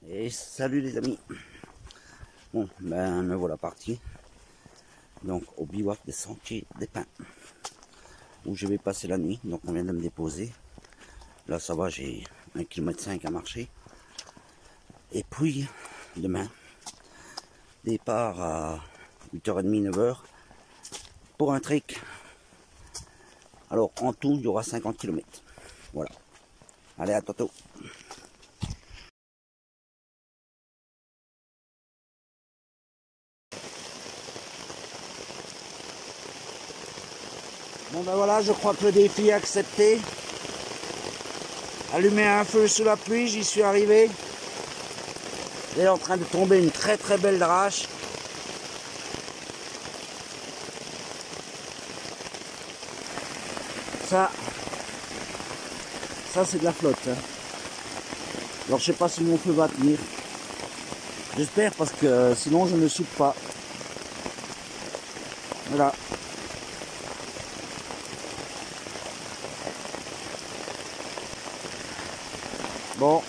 Et salut les amis. Bon, ben me voilà parti. Donc au bivouac des Sentiers des Pins, où je vais passer la nuit. Donc on vient de me déposer. Là ça va, j'ai 1,5 km à marcher. Et puis demain, départ à 8h30, 9h pour un trek. Alors en tout, il y aura 50 km. Voilà. Allez, à tantôt. Bon ben voilà, je crois que le défi est accepté. Allumer un feu sous la pluie, j'y suis arrivé. Il est en train de tomber une très belle drache. Ça c'est de la flotte. Hein. Alors je sais pas si mon feu va tenir. J'espère parce que sinon je ne soupe pas. Voilà. Bon.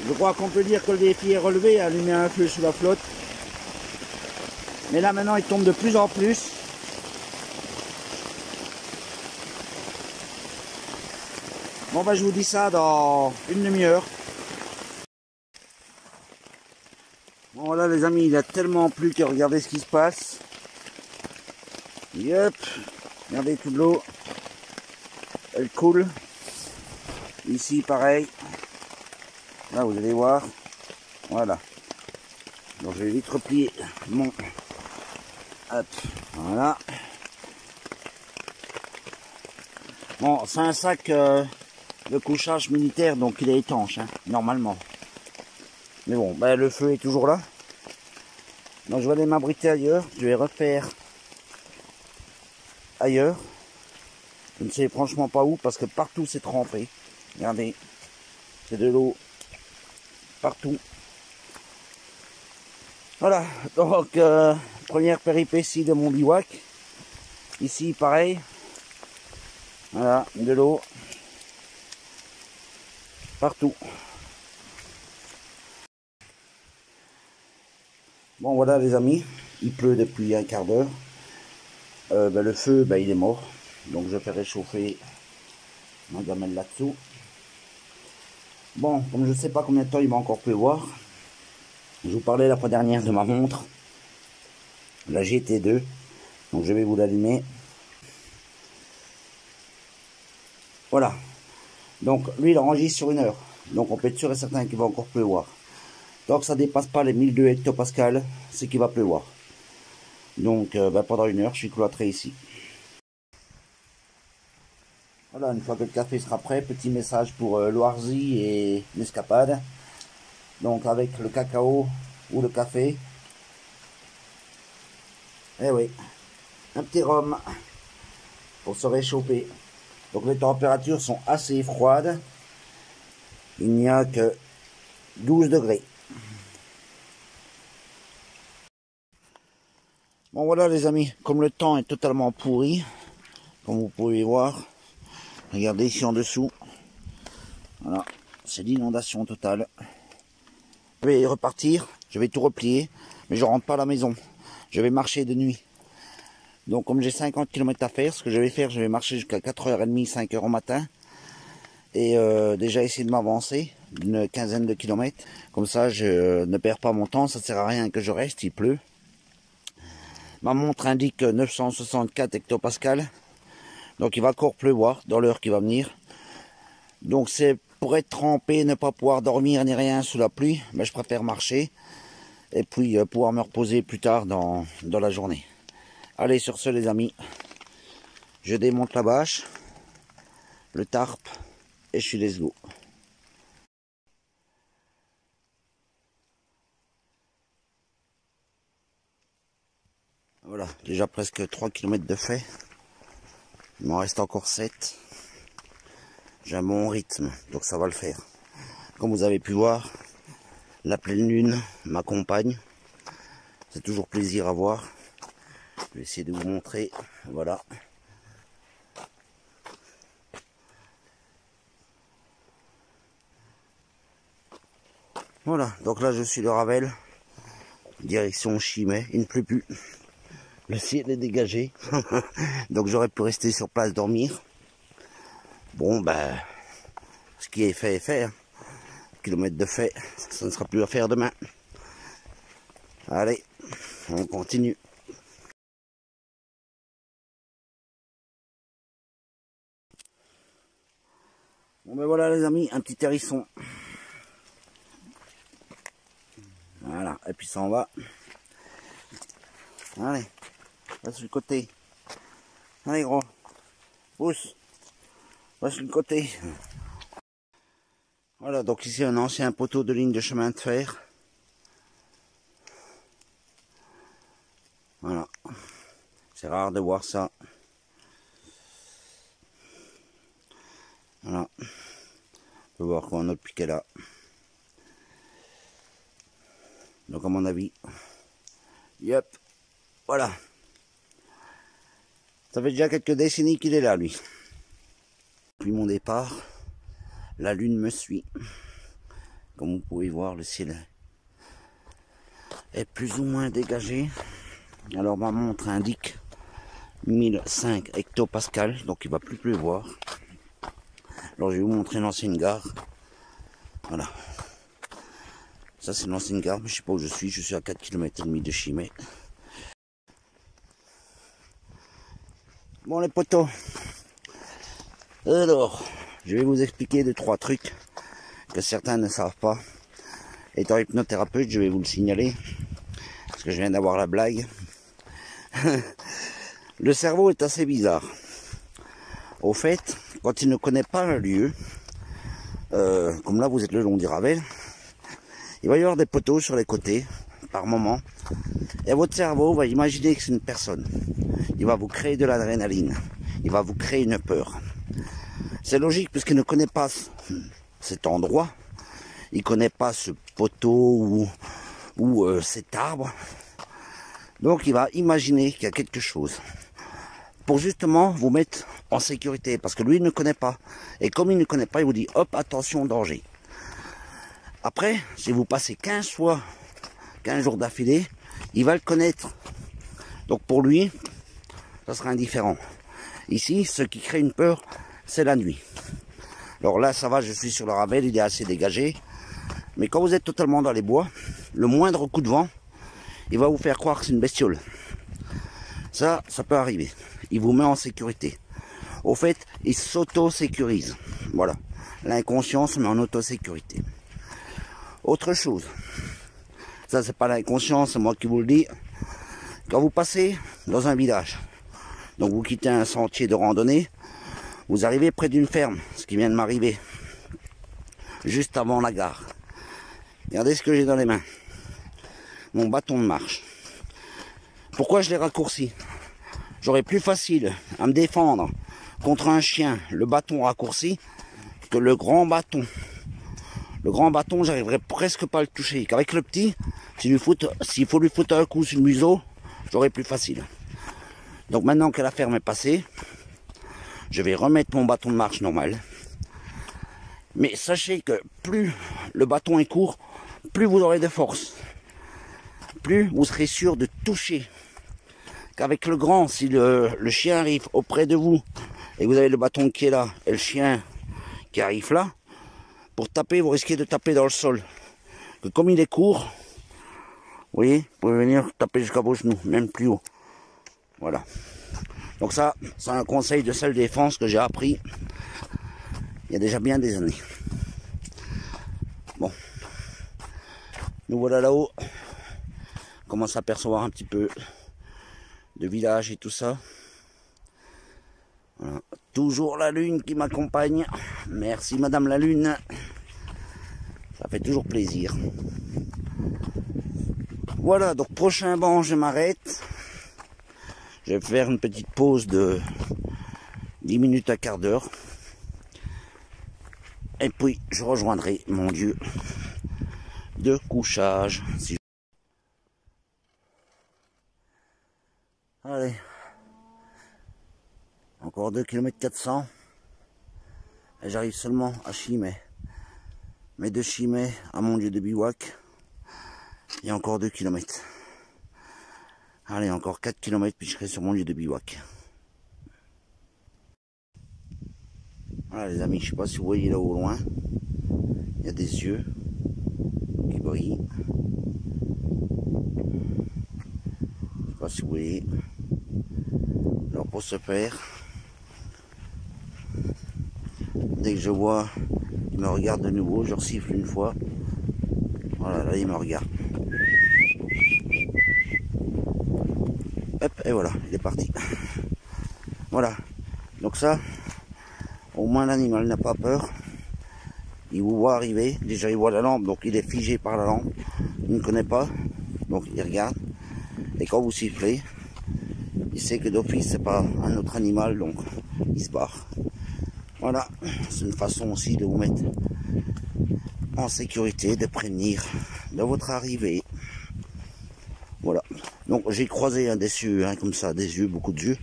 Je crois qu'on peut dire que le défi est relevé, allumer un feu sous la flotte. Mais là maintenant il tombe de plus en plus. Bon bah je vous dis ça dans une demi-heure. Bon voilà les amis, il a tellement plu que regardez ce qui se passe. Yep. Regardez toute l'eau. Elle coule. Ici pareil. Là vous allez voir. Voilà. Donc je vais vite replier mon... Hop. Voilà. Bon, c'est un sac de couchage militaire, donc il est étanche, hein, normalement. Mais bon, ben, le feu est toujours là. Donc je vais aller m'abriter ailleurs. Je vais refaire ailleurs. Je ne sais franchement pas où, parce que partout c'est trempé. Regardez, c'est de l'eau partout. Voilà, donc première péripétie de mon bivouac. Ici pareil. Voilà, de l'eau partout. Bon voilà les amis, il pleut depuis un quart d'heure. Ben, le feu, ben, il est mort. Donc je fais réchauffer ma gamelle là-dessous. Bon, comme je ne sais pas combien de temps il va encore pleuvoir, je vous parlais la fois dernière de ma montre, la GT2. Donc je vais vous l'allumer. Voilà. Donc lui il enregistre sur 1 heure. Donc on peut être sûr et certain qu'il va encore pleuvoir. Tant que ça ne dépasse pas les 1002 hectopascales, c'est qu'il va pleuvoir. Donc ben, pendant 1 heure, je suis cloîtré ici. Voilà, une fois que le café sera prêt, petit message pour Loirzy et l'Escapade. Donc avec le cacao ou le café. Eh oui, un petit rhum pour se réchauffer. Donc les températures sont assez froides. Il n'y a que 12 degrés. Bon voilà les amis, comme le temps est totalement pourri, comme vous pouvez voir, regardez ici en dessous, voilà, c'est l'inondation totale. Je vais repartir, je vais tout replier, mais je rentre pas à la maison, je vais marcher de nuit. Donc comme j'ai 50 km à faire, ce que je vais faire, je vais marcher jusqu'à 4h30, 5h au matin, et déjà essayer de m'avancer d'une quinzaine de kilomètres, comme ça je ne perds pas mon temps, ça ne sert à rien que je reste, il pleut. Ma montre indique 964 hectopascales. Donc il va encore pleuvoir dans l'heure qui va venir. Donc c'est pour être trempé, ne pas pouvoir dormir ni rien sous la pluie. Mais je préfère marcher. Et puis pouvoir me reposer plus tard dans la journée. Allez, sur ce les amis. Je démonte la bâche. Le tarp. Et je suis let's go. Voilà, déjà presque 3 km de fait. Il m'en reste encore 7. J'ai un bon rythme, donc ça va le faire. Comme vous avez pu voir, la pleine lune m'accompagne. C'est toujours plaisir à voir. Je vais essayer de vous montrer. Voilà. Voilà, donc là je suis le Ravel, direction Chimay, il ne pleut plus. Le ciel est dégagé, donc j'aurais pu rester sur place dormir. Bon ben, ce qui est fait, hein. Kilomètre de fait, ça ne sera plus à faire demain. Allez, on continue. Bon ben voilà les amis, un petit hérisson. Voilà, et puis ça en va. Allez, va sur le côté. Allez gros, pousse, va sur le côté. Voilà, donc ici un ancien poteau de ligne de chemin de fer. Voilà, c'est rare de voir ça. Voilà, on peut voir qu'on a un autre piquet là. Donc à mon avis, yep, voilà. Ça fait déjà quelques décennies qu'il est là lui. Depuis mon départ, la lune me suit. Comme vous pouvez voir, le ciel est plus ou moins dégagé. Alors ma montre indique 1005 hectopascales, donc il ne va plus pleuvoir. Alors je vais vous montrer l'ancienne gare. Voilà. Ça c'est l'ancienne gare, mais je ne sais pas où je suis à 4,5 km de Chimay. Bon les potos, alors je vais vous expliquer 2-3 trucs que certains ne savent pas. Étant hypnothérapeute, je vais vous le signaler, parce que je viens d'avoir la blague. Le cerveau est assez bizarre. Au fait, quand il ne connaît pas un lieu, comme là vous êtes le long du Ravel, il va y avoir des poteaux sur les côtés, par moment, et votre cerveau va imaginer que c'est une personne. Il va vous créer de l'adrénaline, il va vous créer une peur. C'est logique puisqu'il ne connaît pas cet endroit, il ne connaît pas ce poteau ou cet arbre. Donc il va imaginer qu'il y a quelque chose pour justement vous mettre en sécurité, parce que lui il ne connaît pas. Et comme il ne connaît pas, il vous dit hop, attention, danger. Après, si vous passez 15 fois, 15 jours d'affilée, il va le connaître. Donc pour lui, ça sera indifférent. Ici, ce qui crée une peur, c'est la nuit. Alors là, ça va, je suis sur le Ravel, il est assez dégagé. Mais quand vous êtes totalement dans les bois, le moindre coup de vent, il va vous faire croire que c'est une bestiole. Ça peut arriver. Il vous met en sécurité. Au fait, il s'auto-sécurise. Voilà. L'inconscient se met en auto-sécurité. Autre chose. Ça, c'est pas l'inconscient, c'est moi qui vous le dis. Quand vous passez dans un village, donc vous quittez un sentier de randonnée, vous arrivez près d'une ferme, ce qui vient de m'arriver, juste avant la gare. Regardez ce que j'ai dans les mains. Mon bâton de marche. Pourquoi je l'ai raccourci? J'aurais plus facile à me défendre contre un chien, le bâton raccourci, que le grand bâton. Le grand bâton, j'arriverais presque pas à le toucher. Qu'avec le petit, s'il faut lui foutre un coup sur le museau, j'aurais plus facile. Donc maintenant que la ferme est passée, je vais remettre mon bâton de marche normal. Mais sachez que plus le bâton est court, plus vous aurez de force. Plus vous serez sûr de toucher. Qu'avec le grand, si le chien arrive auprès de vous, et vous avez le bâton qui est là, et le chien qui arrive là, pour taper, vous risquez de taper dans le sol. Que comme il est court, vous voyez, vous pouvez venir taper jusqu'à vos genoux, même plus haut. Voilà. Donc ça, c'est un conseil de self-défense que j'ai appris il y a déjà bien des années. Bon. Nous voilà là-haut. On commence à apercevoir un petit peu de village et tout ça. Voilà. Toujours la lune qui m'accompagne. Merci Madame la Lune. Ça fait toujours plaisir. Voilà, donc prochain banc, je m'arrête. Je vais faire une petite pause de 10 minutes à quart d'heure. Et puis, je rejoindrai mon lieu de couchage. Allez. Encore 2 km 400. Et j'arrive seulement à Chimay. Mais de Chimay à mon lieu de bivouac, il y a encore 2 km. Allez, encore 4 km puis je serai sur mon lieu de bivouac. Voilà les amis, je sais pas si vous voyez là au loin, il y a des yeux qui brillent. Je sais pas si vous voyez. Alors pour ce faire, dès que je vois, il me regarde de nouveau, je siffle une fois. Voilà, là il me regarde. Hop, et voilà, il est parti. Voilà, donc ça, au moins l'animal n'a pas peur. Il vous voit arriver, déjà il voit la lampe, donc il est figé par la lampe. Il ne connaît pas, donc il regarde. Et quand vous sifflez, il sait que d'office c'est pas un autre animal, donc il se barre. Voilà, c'est une façon aussi de vous mettre en sécurité, de prévenir de votre arrivée. Voilà, donc j'ai croisé des yeux, comme ça, des yeux, beaucoup de yeux.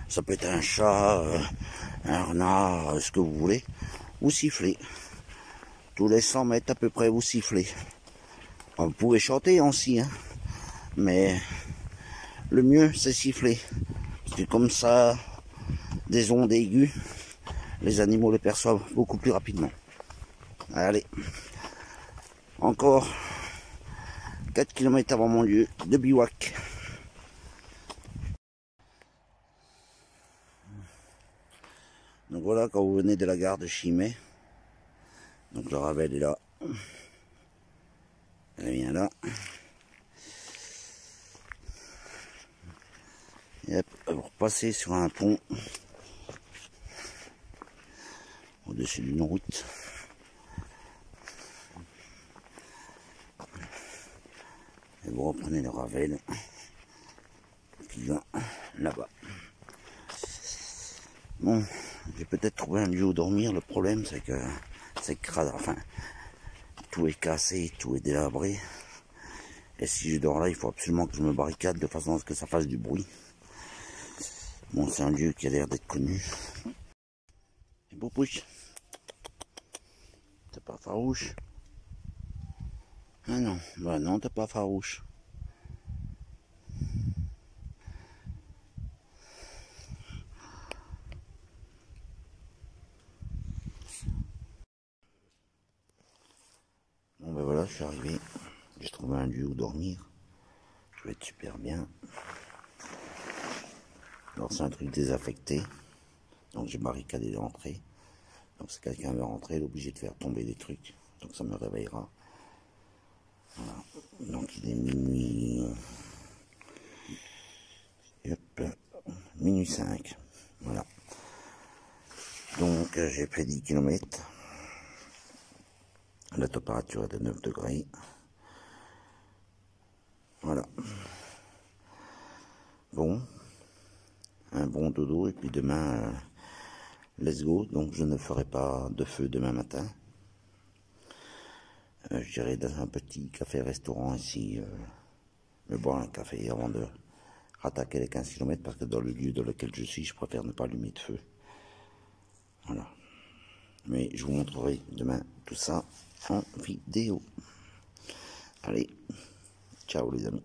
Ça peut être un chat, un renard, ce que vous voulez. Vous sifflez. Tous les 100 mètres à peu près, vous sifflez. Vous pouvez chanter aussi, hein, mais le mieux c'est siffler. Parce que comme ça, des ondes aiguës, les animaux les perçoivent beaucoup plus rapidement. Allez, encore 4 km avant mon lieu de bivouac. Donc voilà, quand vous venez de la gare de Chimay, donc le Ravel est là, elle vient là, et hop, vous repassez sur un pont au-dessus d'une route. Et vous reprenez le Ravel qui va là-bas. Bon, j'ai peut-être trouvé un lieu où dormir. Le problème c'est que enfin, tout est cassé, tout est délabré. Et si je dors là, il faut absolument que je me barricade de façon à ce que ça fasse du bruit. Bon, c'est un lieu qui a l'air d'être connu. Et beau pouche. T'es pas farouche? Ah non, bah non, t'es pas farouche. Bon ben voilà, je suis arrivé. J'ai trouvé un lieu où dormir. Je vais être super bien. Alors c'est un truc désaffecté. Donc j'ai barricadé l'entrée. Donc si quelqu'un veut rentrer, il est obligé de faire tomber des trucs. Donc ça me réveillera. Voilà. Donc il est minuit. Hop, minuit 5. Voilà. Donc j'ai fait 10 km. La température est de 9 degrés. Voilà. Bon. Un bon dodo. Et puis demain, let's go. Donc je ne ferai pas de feu demain matin. J'irai dans un petit café-restaurant ici. Me boire un café avant de rattaquer les 15 km. Parce que dans le lieu dans lequel je suis, je préfère ne pas allumer de feu. Voilà. Mais je vous montrerai demain tout ça en vidéo. Allez, ciao les amis.